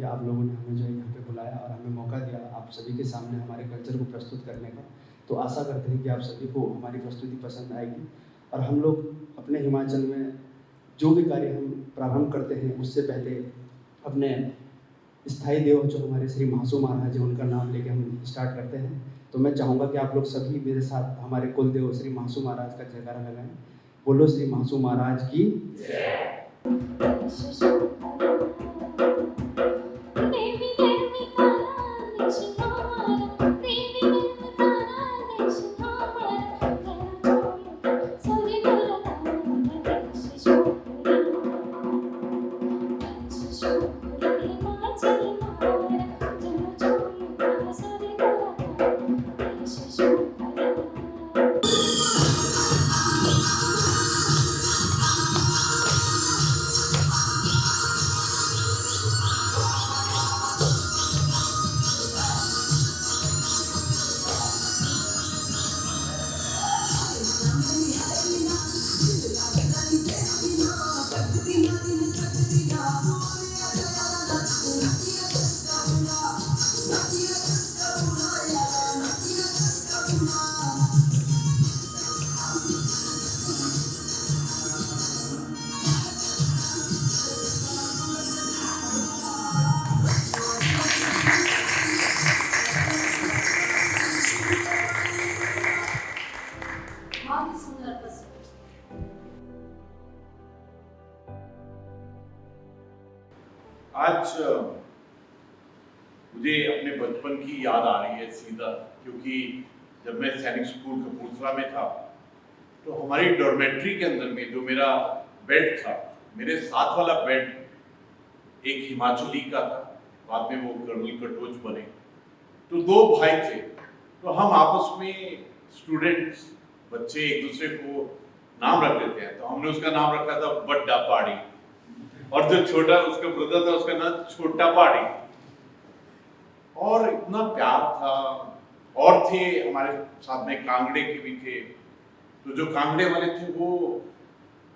आप लोगों ने हमें जो है यहाँ पे बुलाया और हमें मौका दिया आप सभी के सामने हमारे कल्चर को प्रस्तुत करने का। तो आशा करते हैं कि आप सभी को हमारी प्रस्तुति पसंद आएगी और हम लोग अपने हिमाचल में जो भी कार्य हम प्रारंभ करते हैं उससे पहले अपने स्थायी देव जो हमारे श्री महासू महाराज हैं उनका नाम लेके हम स्टार्ट करते हैं। तो मैं चाहूँगा कि आप लोग सभी मेरे साथ हमारे कुल देव श्री महासू महाराज का जयकारा लगाएं। बोलो श्री महासू महाराज की आज मुझे अपने बचपन की याद आ रही है सीधा, क्योंकि जब मैं सैनिक स्कूल कपूरथला में था तो हमारी डॉर्मेट्री के अंदर में जो मेरा बेड था, मेरे साथ वाला बेड एक हिमाचली का था, बाद में वो कर्नल कटोच बने। तो दो भाई थे, तो हम आपस में स्टूडेंट्स बच्चे एक दूसरे को नाम रख देते हैं। तो हमने उसका नाम रखा था बड्डा पहाड़ी, और जो छोटा उसका ब्रदर था उसका नाम छोटा पहाड़ी। और इतना प्यार था। और थे हमारे साथ में कांगड़े के भी थे, तो जो कांगड़े वाले थे वो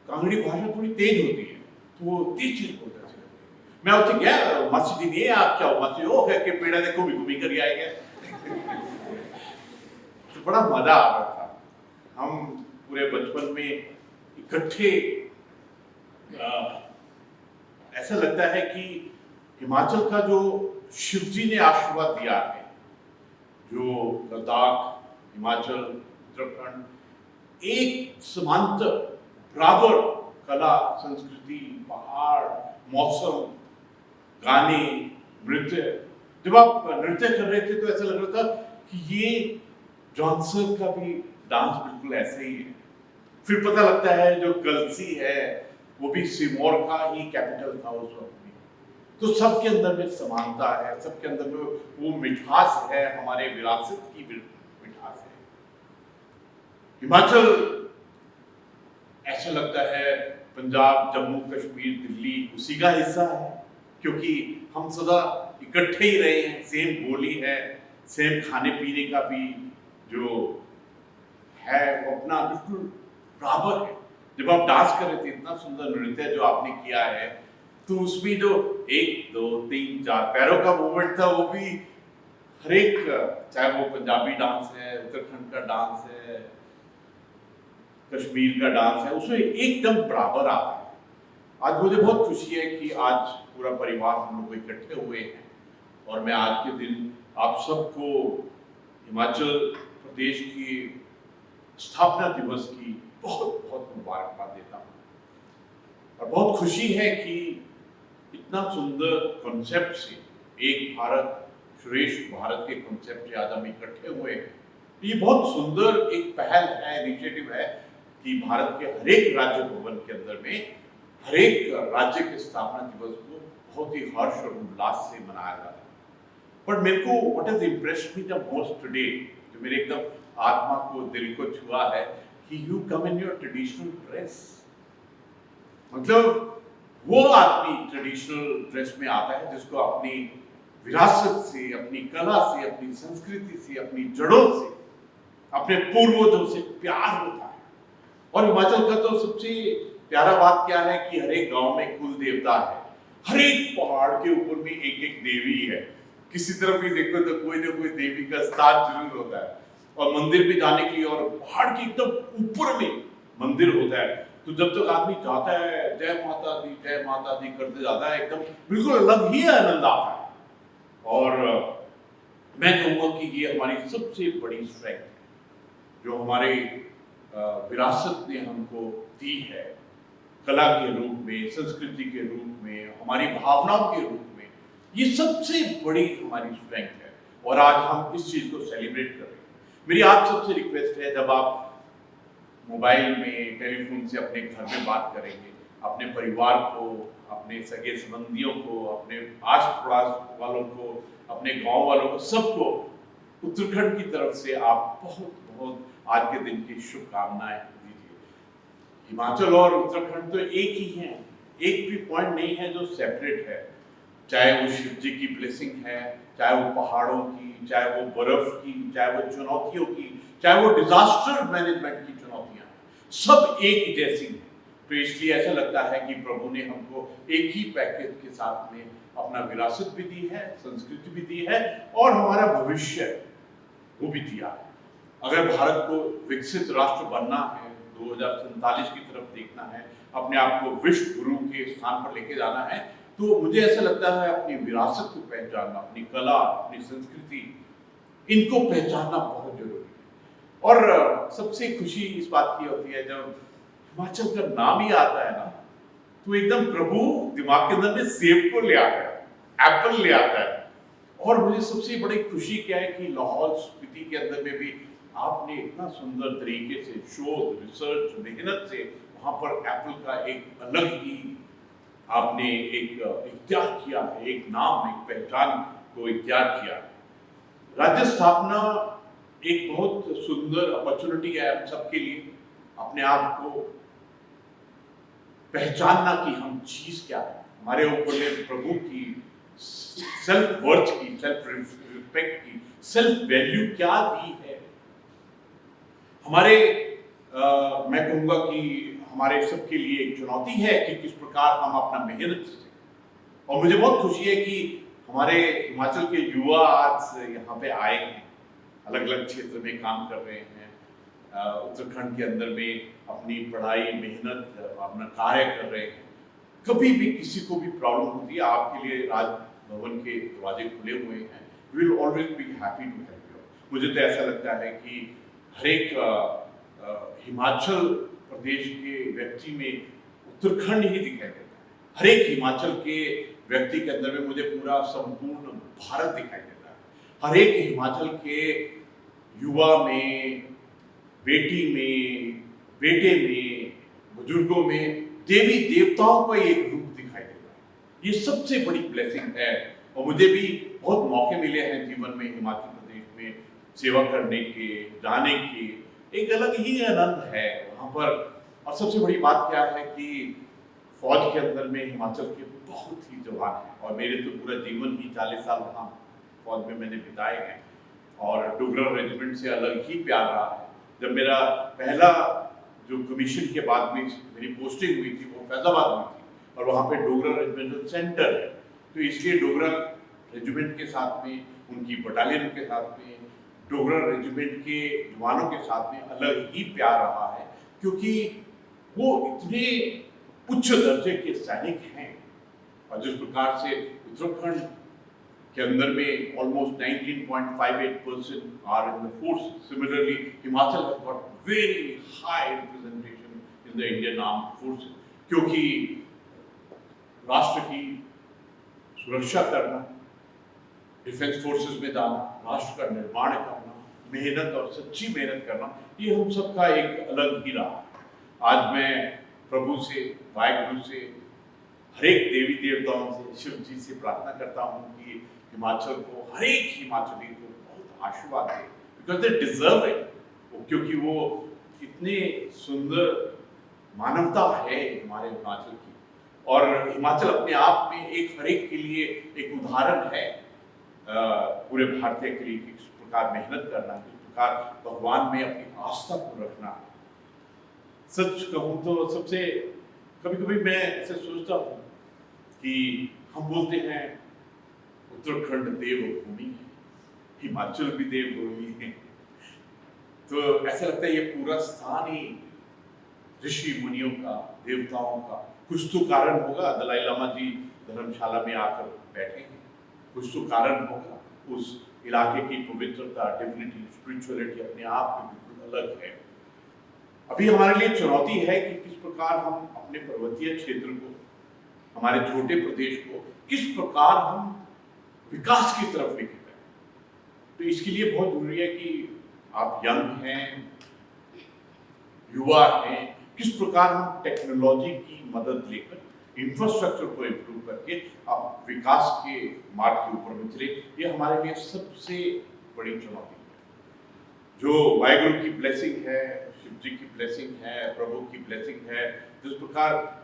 कांगड़ी भाषा थोड़ी तेज होती है, तो वो तेज बोलते थे। मैं उत्थे गया मासी जी ने आप क्या मासी हो है कि पेड़ा ने घूमी घूमी कर आएगा। तो बड़ा मजा आ रहा था। हम पूरे बचपन में इकट्ठे, ऐसा लगता है कि हिमाचल का जो शिव जी ने आशीर्वाद दिया है, जो लद्दाख, हिमाचल, उत्तराखंड एक समांतर बराबर कला, संस्कृति, पहाड़, मौसम, गाने, नृत्य। जब आप नृत्य कर रहे थे तो ऐसा लग रहा था कि ये जॉनसन का भी डांस बिल्कुल ऐसा ही है। फिर पता लगता है जो गलसी है वो भी सिरमौर का ही कैपिटल था उस वक्त में। तो सबके अंदर में समानता है, सबके अंदर में वो मिठास है, हमारे विरासत की मिठास है। हिमाचल ऐसा लगता है पंजाब, जम्मू कश्मीर, दिल्ली उसी का हिस्सा है, क्योंकि हम सदा इकट्ठे ही रहे हैं, सेम बोली है, सेम खाने पीने का भी जो है वो अपना बिल्कुल बराबर है। जब आप डांस कर रहे थे, इतना सुंदर नृत्य जो आपने किया है, तो उसमें जो 1 2 3 4 पैरों का मूवमेंट था वो भी हर एक, चाहे वो पंजाबी डांस है, उत्तराखंड का डांस है, कश्मीर का डांस है, उसमें एकदम बराबर आता है। आज मुझे बहुत खुशी है कि आज पूरा परिवार हम लोग इकट्ठे हुए हैं और मैं आज के दिन आप सबको हिमाचल प्रदेश की स्थापना दिवस की बहुत बहुत मुबारकबाद देता हूँ। और बहुत खुशी है कि इतना सुंदर कॉन्सेप्ट से, एक भारत श्रेष्ठ भारत के कॉन्सेप्ट से आज हम इकट्ठे हुए हैं। ये बहुत सुंदर एक पहल है, इनिशिएटिव है कि भारत के हर एक राज्य भवन के अंदर में हर एक राज्य के स्थापना दिवस को बहुत ही हर्ष और उल्लास से मनाया जाता है। पर मेरे को what has impressed me the most today, जो मेरे एकदम आत्मा को, दिल को छुआ है, कि you come in your traditional dress. मतलब वो आदमी ट्रेडिशनल ड्रेस में आता है जिसको अपनी विरासत से, अपनी कला से, अपनी संस्कृति से, अपनी जड़ों से, अपने पूर्वजों से प्यार होता है। और हिमाचल का तो सबसे प्यारा बात क्या है कि हर एक गांव में कुल देवता है, हर एक पहाड़ के ऊपर में एक एक देवी है, किसी तरफ भी देखो तो कोई ना कोई देवी का स्थान जरूर होता है। और मंदिर भी जाने के लिए, और पहाड़ के एकदम ऊपर में मंदिर होता है, तो जब तक आदमी जाता है जय माता दी करते जाता है, एकदम बिल्कुल अलग ही आनंद आता है। और मैं कहूँगा कि ये हमारी सबसे बड़ी स्ट्रेंथ है, जो हमारे विरासत ने हमको दी है, कला के रूप में, संस्कृति के रूप में, हमारी भावनाओं के रूप में। ये सबसे बड़ी हमारी स्ट्रेंथ है, और आज हम इस चीज को सेलिब्रेट कर रहे हैं। मेरी आप सबसे रिक्वेस्ट है, जब आप मोबाइल में, टेलीफोन से अपने घर में बात करेंगे, अपने परिवार को, अपने सगे संबंधियों को, अपने आस पड़ोस वालों को, अपने गांव वालों को, सबको उत्तराखंड की तरफ से आप बहुत बहुत आज के दिन की शुभकामनाएं दीजिए। हिमाचल और उत्तराखंड तो एक ही है, एक भी पॉइंट नहीं है जो सेपरेट है, चाहे वो शिव जी की ब्लेसिंग है, चाहे वो पहाड़ों की, चाहे वो बर्फ की, चाहे वो चुनौतियों की, चाहे वो डिजास्टर मैनेजमेंट की चुनौतियां, सब एक ही जैसी हैं। तो इसलिए ऐसा लगता है कि प्रभु ने हमको एक ही पैकेज के साथ में अपना विरासत भी दी है, संस्कृति भी दी है, और हमारा भविष्य वो भी दिया है। अगर भारत को विकसित राष्ट्र बनना है, 2047 की तरफ देखना है, अपने आप को विश्व गुरु के स्थान पर लेके जाना है, तो मुझे ऐसा लगता है अपनी विरासत को पहचानना, अपनी कला, अपनी संस्कृति, इनको पहचानना बहुत जरूरी है। और सबसे खुशी इस बात की होती है जब हिमाचल का नाम ही आता है ना, तो एकदम प्रभु दिमाग के अंदर में सेब को ले आता है, एप्पल ले आता है। और मुझे सबसे बड़ी खुशी क्या है कि लाहौल स्पीति के अंदर में भी आपने इतना सुंदर तरीके से शोध, रिसर्च, मेहनत से वहां पर एप्पल का एक अलग ही आपने एक इख्तियार किया है, एक नाम, एक पहचान को इख्तियार किया है। राज्य स्थापना एक बहुत सुंदर अपॉर्चुनिटी है हम सबके लिए, अपने आप को पहचानना कि हम चीज क्या है, हमारे ऊपर में प्रभु की सेल्फ वर्थ की, सेल्फ रिस्पेक्ट की, सेल्फ वैल्यू क्या दी है हमारे। मैं कहूँगा कि हमारे सबके लिए एक चुनौती है कि किस प्रकार हम अपना मेहनत से, और मुझे बहुत खुशी है कि हमारे हिमाचल के युवा आज यहाँ पे आए हैं, अलग अलग क्षेत्र में काम कर रहे हैं, उत्तराखंड के अंदर में अपनी पढ़ाई, मेहनत, अपना कार्य कर रहे हैं। कभी भी किसी को भी प्रॉब्लम होती है, आपके लिए राजभवन के दरवाजे खुले हुए हैं, we will always be happy to help you. मुझे तो ऐसा लगता है कि हर एक हिमाचल प्रदेश के व्यक्ति में उत्तराखंड ही दिखाई देता है, हर एक हिमाचल के व्यक्ति के अंदर में मुझे पूरा संपूर्ण भारत दिखाई देता है, हर एक हिमाचल के युवा में, बेटी में, बेटे में, बुजुर्गों में देवी देवताओं का एक रूप दिखाई देता है। ये सबसे बड़ी ब्लेसिंग है, और मुझे भी बहुत मौके मिले हैं जीवन में हिमाचल प्रदेश में सेवा करने के, जाने के, एक अलग ही आनंद है वहाँ पर। और सबसे बड़ी बात क्या है कि फौज के अंदर में हिमाचल के बहुत ही जवान हैं, और मेरे तो पूरा जीवन ही 40 साल वहाँ फौज में मैंने बिताए हैं, और डोगरा रेजिमेंट से अलग ही प्यार रहा है। जब मेरा पहला जो कमीशन के बाद में मेरी पोस्टिंग हुई थी वो फैजाबाद में थी, और वहाँ पे डोगरा रेजिमेंटल सेंटर है, तो इसलिए डोगरा रेजिमेंट के साथ में, उनकी बटालियन के साथ में, डोगरा रेजिमेंट के जवानों के साथ में अलग ही प्यार रहा है, क्योंकि वो इतने उच्च दर्जे के सैनिक हैं। और जिस प्रकार से उत्तराखंड के अंदर में almost 19.58% are in the force, similarly Himachal has got very high representation in the Indian armed forces, क्योंकि राष्ट्र की सुरक्षा करना, डिफेंस फोर्सेस में जाना, राष्ट्र का निर्माण करना, मेहनत और सच्ची मेहनत करना, ये हम सबका एक अलग ही रहा है। आज मैं प्रभु से, वाहिगुरु से, हर एक देवी देवताओं से, शिव जी से प्रार्थना करता हूँ कि हिमाचल को, हर एक हिमाचली को बहुत आशीर्वाद दे, बिकॉज दे डिजर्व इट, क्योंकि वो इतने सुंदर मानवता है हमारे हिमाचल की। और हिमाचल अपने आप में एक हर एक के लिए एक उदाहरण है पूरे भारतीय के लिए, किस प्रकार मेहनत करना, किस प्रकार भगवान में अपनी आस्था को रखना। सच कहूँ तो सबसे कभी कभी मैं ऐसे सोचता हूँ कि हम बोलते हैं उत्तराखंड देवभूमि है, हिमाचल भी देवभूमि है, तो ऐसा लगता है ये पूरा स्थान ही ऋषि मुनियों का, देवताओं का, कुछ तो कारण होगा। दलाई लामा जी धर्मशाला में आकर बैठे हैं, कुछ तो कारण होगा। उस इलाके की पवित्रता, डिविनिटी, स्पिरिचुअलिटी अपने आप में बिल्कुल अलग है। अभी हमारे लिए चुनौती है कि किस प्रकार हम अपने पर्वतीय क्षेत्र को, हमारे छोटे प्रदेश को किस प्रकार हम विकास की तरफ लेके जाएं। तो इसके लिए बहुत जरूरी है कि आप यंग हैं, युवा हैं, किस प्रकार हम टेक्नोलॉजी की मदद लेकर इंफ्रास्ट्रक्चर को इम्प्रूव करके आप विकास के मार्ग के ऊपर में चले। ये हमारे लिए सबसे बड़ी चुनौती है। जो वाहिगुरु की ब्लेसिंग है, शिव जी की ब्लेसिंग है, प्रभु की ब्लेसिंग है, जिस प्रकार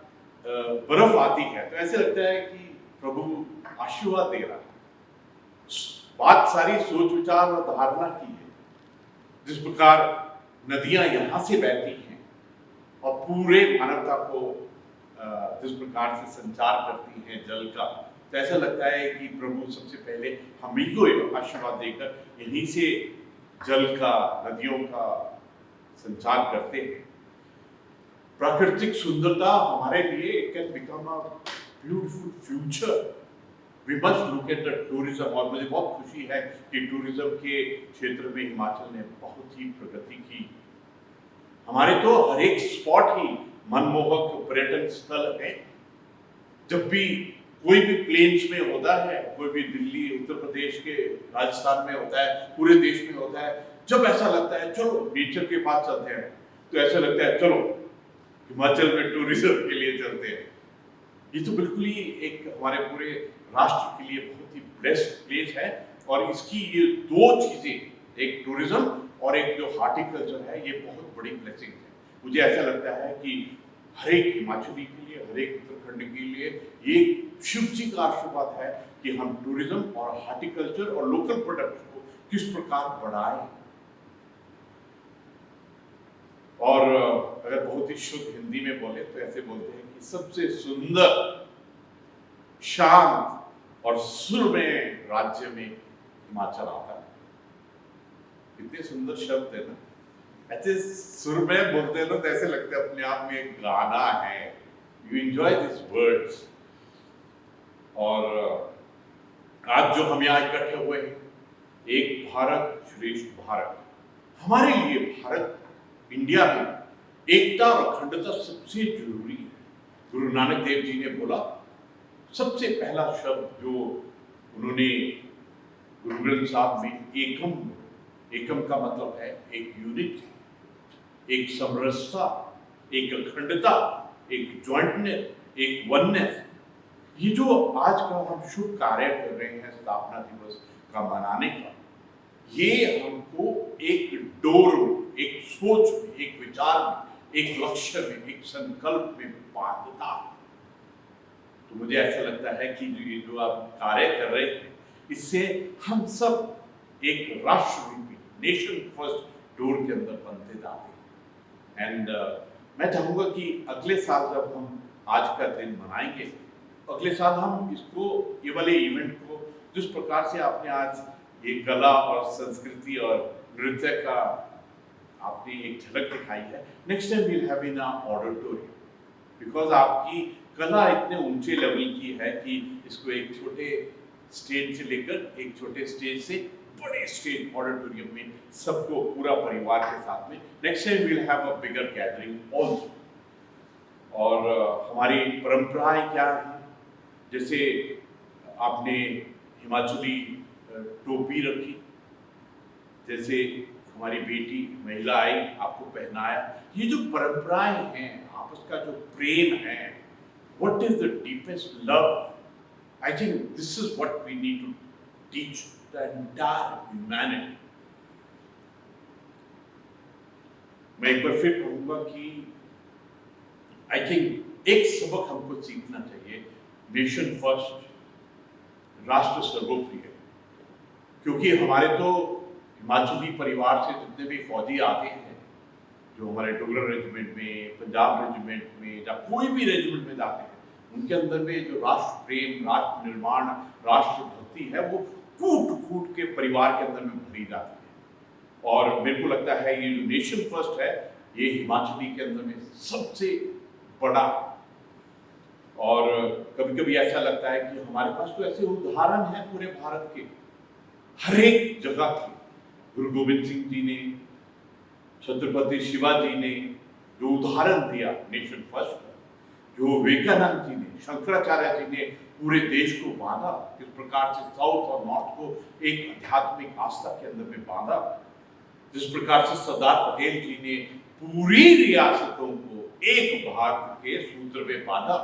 बर्फ आती है तो ऐसे लगता है कि प्रभु आशीर्वाद दे रहा है। बात सारी सोच विचार और धारणा की है। जिस प्रकार नदियां यहाँ से बहती हैं और पूरे मानवता को जिस प्रकार से संचार करती हैं जल का, तो ऐसा लगता है कि प्रभु सबसे पहले हम ही को आशीर्वाद देकर यहीं से जल का, नदियों का संचार करते हैं। प्राकृतिक सुंदरता हमारे लिए can become a beautiful future. We must look at the tourism. और मुझे बहुत खुशी है कि टूरिज्म के क्षेत्र में हिमाचल ने बहुत ही प्रगति की। हमारे तो हर एक स्पॉट ही मनमोहक पर्यटन स्थल है। जब भी कोई भी प्लेन्स में होता है, कोई भी दिल्ली, उत्तर प्रदेश के, राजस्थान में होता है, पूरे देश में होता है, जब ऐसा लगता है चलो नेचर के पास चलते हैं, तो ऐसा लगता है चलो हिमाचल में टूरिज्म के लिए चलते हैं। ये तो बिल्कुल ही एक हमारे पूरे राष्ट्र के लिए बहुत ही बेस्ट प्लेस है। और इसकी ये दो चीजें, एक टूरिज्म और एक जो हॉर्टिकल्चर है, ये बहुत बड़ी ब्लेसिंग है। मुझे ऐसा लगता है कि हर एक हिमाचली के लिए, हर एक उत्तराखंड के लिए ये शिव जी का आशीर्वाद है कि हम टूरिज्म और हॉर्टिकल्चर और लोकल प्रोडक्ट को किस प्रकार बढ़ाएं। और अगर बहुत ही शुद्ध हिंदी में बोले तो ऐसे बोलते हैं कि सबसे सुंदर, शांत और सुरमय राज्य में हिमाचल आता है। कितने सुंदर शब्द है ना। ऐसे सुरमय बोलते हैं ना तो ऐसे लगता है अपने आप में एक गाना है। You enjoy this words. और आज जो हम यहाँ इकट्ठे हुए हैं, एक भारत श्रेष्ठ भारत, हमारे लिए भारत, इंडिया में एकता और अखंडता सबसे जरूरी है। गुरु नानक देव जी ने बोला, सबसे पहला शब्द जो उन्होंने गुरु ग्रंथ साहब में एकम, एकम का मतलब है एक यूनिट, एक समरसता, एक अखंडता, एक ज्वाइंटनेस, एक वननेस। ये जो आज का हम शुभ कार्य कर रहे हैं स्थापना दिवस का मनाने का, ये हमको एक डोर में, एक सोच में, एक विचार में, एक लक्ष्य में, एक संकल्प में बांधता है। तो मुझे ऐसा लगता है कि ये जो आप कार्य कर रहे हैं, इससे हम सब एक राष्ट्र रूपी, नेशन फर्स्ट डोर के अंदर बनते जाते हैं। एंड मैं चाहूँगा कि अगले साल जब हम आज का दिन मनाएंगे, अगले साल हम इसको, ये वाले इवेंट को, जिस प्रकार से आपने आज ये कला और संस्कृति और नृत्य का आपने एक झलक दिखाई है, next time we'll have in auditorium, because आपकी कला इतने ऊंचे लेवल की है कि इसको एक छोटे स्टेज से लेकर एक छोटे स्टेज से बड़े स्टेज ऑडिटोरियम में सबको, पूरा परिवार के साथ में, next time we'll have a bigger gathering also. और हमारी परंपराएं क्या हैं, जैसे आपने हिमाचली टोपी रखी, जैसे हमारी बेटी महिला आई आपको पहनाया, ये जो परंपराएं हैं, आपस का जो प्रेम है, what is the deepest love? I think this is what we need to teach the entire humanity. मैं एक बार फिर कहूँगा कि I think एक सबक हमको सीखना चाहिए, नेशन फर्स्ट, राष्ट्र सर्वोपरि है। क्योंकि हमारे तो हिमाचली परिवार से जितने भी फौजी आते हैं, जो हमारे डोगरा रेजिमेंट में, पंजाब रेजिमेंट में या कोई भी रेजिमेंट में जाते हैं, उनके अंदर में जो राष्ट्र प्रेम, राष्ट्र निर्माण, राष्ट्र भक्ति है वो फूट फूट के परिवार के अंदर में भरी जाती है। और मेरे को लगता है ये जो नेशन फर्स्ट है ये हिमाचली के अंदर में सबसे बड़ा। और कभी कभी ऐसा लगता है कि हमारे पास तो ऐसे उदाहरण हैं पूरे भारत के, हर एक जगह के। गुरु गोविंद सिंह जी ने, छत्रपति शिवाजी ने जो उदाहरण दिया नेशन फर्स्ट का, जो विवेकानंद जी ने, शंकराचार्य जी ने पूरे देश को बांधा, किस प्रकार से साउथ और नॉर्थ को एक आध्यात्मिक आस्था के अंदर में बांधा, जिस प्रकार से सरदार पटेल जी ने पूरी रियासतों को एक भारत के सूत्र में बांधा।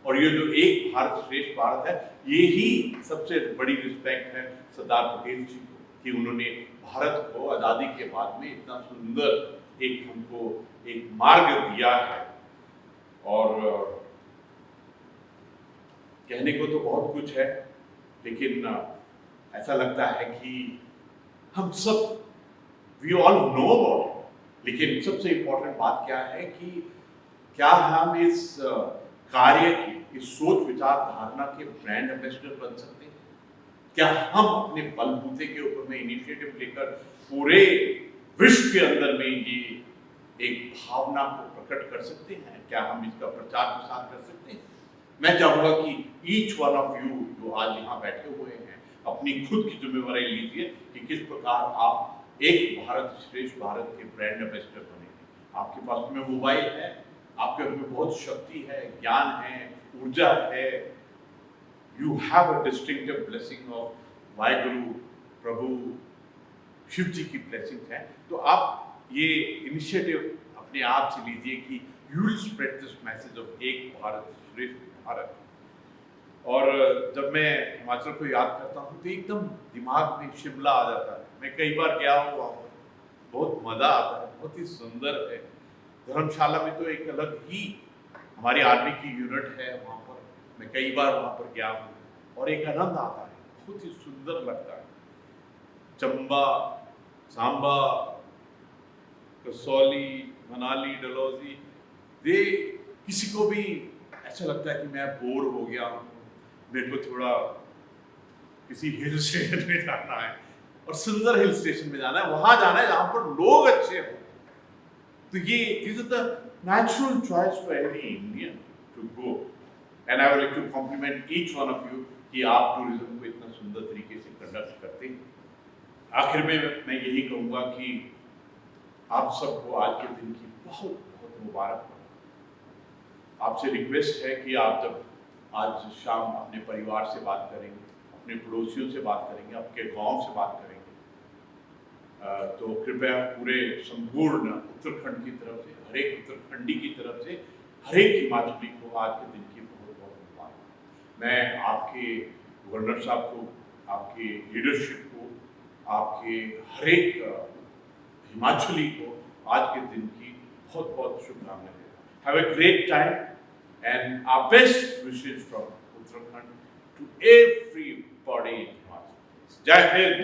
और ये जो एक भारत श्रेष्ठ भारत है, ये ही सबसे बड़ी रिस्पेक्ट है सरदार पटेल जी को कि उन्होंने भारत को आज़ादी के बाद में इतना सुंदर एक हमको एक मार्ग दिया है। और कहने को तो बहुत कुछ है, लेकिन ऐसा लगता है कि हम सब we all know about it, लेकिन सबसे इम्पोर्टेंट बात क्या है कि क्या हम इस कार्य की, इस सोच विचार धारणा के ब्रांड एम्बेसडर बन सकते हैं? क्या हम अपने बलबूते के ऊपर में इनिशिएटिव लेकर पूरे विश्व के अंदर में ये एक भावना को प्रकट कर सकते हैं? क्या हम इसका प्रचार प्रसार कर सकते हैं? मैं चाहूंगा कि ईच वन ऑफ यू जो आज यहाँ बैठे हुए हैं अपनी खुद की जिम्मेवारी लीजिए कि किस प्रकार आप एक भारत श्रेष्ठ भारत के ब्रांड एम्बेसडर बनेंगे। आपके पास में मोबाइल है, आपके पास में बहुत शक्ति है, ज्ञान है, ऊर्जा है। You have a distinctive blessing of Waheguru, प्रभु शिव जी की ब्लेसिंग है। तो आप ये इनिशिएटिव अपने आप से लीजिए कि you will spread this message of एक भारत श्रेष्ठ भारत। और जब मैं हिमाचल को याद करता हूँ तो एकदम दिमाग में शिमला आ जाता है। मैं कई बार गया हूँ वहाँ पर, बहुत मज़ा आता है, बहुत ही सुंदर है। धर्मशाला में तो एक अलग ही हमारी आर्मी की यूनिट है वहाँ पर, मैं कई बार वहाँ पर गया हूँ और एक आनंद आता है, बहुत ही सुंदर लगता है। चंबा, सांबा, कसौली, मनाली, डलहौजी, दे किसी को भी ऐसा लगता है कि मैं बोर हो गया हूँ, मेरे को थोड़ा किसी हिल स्टेशन में जाना है, और सुंदर हिल स्टेशन में जाना है, वहां जाना है जहां पर लोग अच्छे हो। तो ये this is the natural choice for any Indian to go, and I would like to compliment each one of you कि आप टूरिज्म को इतना सुंदर तरीके से कंडक्ट करते हैं। आखिर में मैं यही कहूँगा कि आप सबको आज के दिन की बहुत बहुत मुबारक हो। आपसे रिक्वेस्ट है कि आप जब आज शाम अपने परिवार से बात करेंगे, अपने पड़ोसियों से बात करेंगे, आपके गांव से बात करेंगे, तो कृपया पूरे संपूर्ण उत्तराखंड की तरफ से, हर एक उत्तराखंडी की तरफ से, हर एक हिमाचली को आज के दिन की बहुत बहुत मुबारक। मैं आपके गवर्नर साहब को, आपके लीडरशिप को, आपके हर एक हिमाचली को आज के दिन की बहुत बहुत शुभकामनाएं देता हूँ। Have a great time and our best wishes from Uttarakhand to everybody in Himachal. Jai Hind!